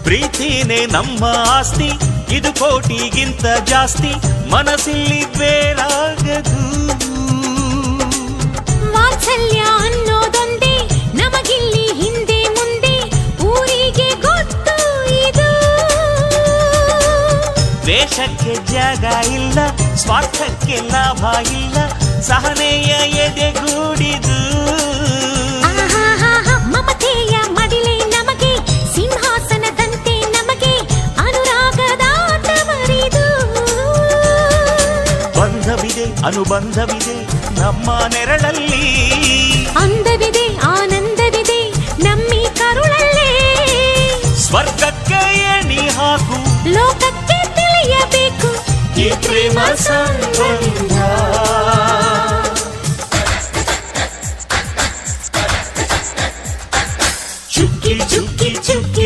ಪ್ರೀತಿನೇ ನಮ್ಮ ಆಸ್ತಿ, ಇದು ಕೋಟಿಗಿಂತ ಜಾಸ್ತಿ, ಮನಸ್ಸಿಲ್ಲಿ ಬೇರಾಗದು. ವಾತ್ಸಲ್ಯ ಅನ್ನೋದೊಂದೇ ನಮಗಿಲ್ಲಿ ಹಿಂದೆ ಮುಂದೆ, ಊರಿಗೆ ಗೊತ್ತು ಇದು. ದ್ವೇಷಕ್ಕೆ ಜಾಗ ಇಲ್ಲ, ಸ್ವಾರ್ಥಕ್ಕೆ ಲಾಭ ಇಲ್ಲ, ಸಹನೆಯ ಎದೆಗೂಡಿದು. ಮಮತೆಯ ಮಡಿಲೆ ನಮಗೆ, ಸಿಂಹಾಸನದಂತೆ ನಮಗೆ, ಅನುರಾಗದಾಟ ಮರಿದು. ಬಂಧವಿದೆ ಅನುಬಂಧವಿದೆ ನಮ್ಮ ನೆರಳಲ್ಲಿ, ಅಂದವಿದೆ ಆನಂದವಿದೆ ನಮ್ಮಿ ಕರುಳಲ್ಲೇ. ಸ್ವರ್ಗಕ್ಕೆ ಎಣಿ ಹಾಕು, ಲೋಕಕ್ಕೆ ತಿಳಿಯಬೇಕು ಈ ಪ್ರೇಮ ಸಂಬಂಧ.